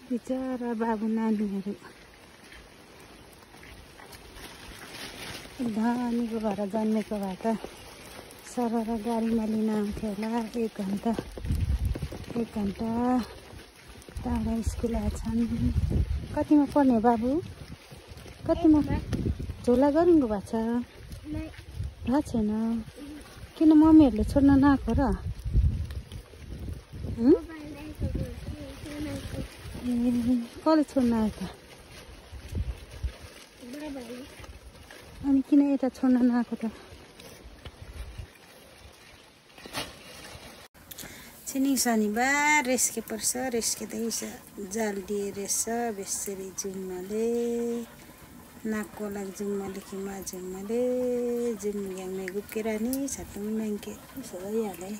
बिचरा बाबु नानीहरू धनीको घर जन्मेको भए त सरर गाडीमा लिन आउँथ्यो होला। एक घन्टा टाढा स्कुल आछन्। कतिमा पढ्ने बाबु? कतिमा? झोला गर्नु भएको छ? भएको छैन। किन मम्मीहरूले छोड्न नआएको र? कसले छोड्न आयो त? अनि किन यता छोड्न नआएको त? छिनी शनिबार रेस्के पर्छ। रेस्किँदैछ जाल दिए रहेछ बेसरी जुम्माले नाकको लागि जुम्माले कि मा जुम्माले जुम्ग्यामे गुकेर नि छातु म्याङ्के उसो भइहाले।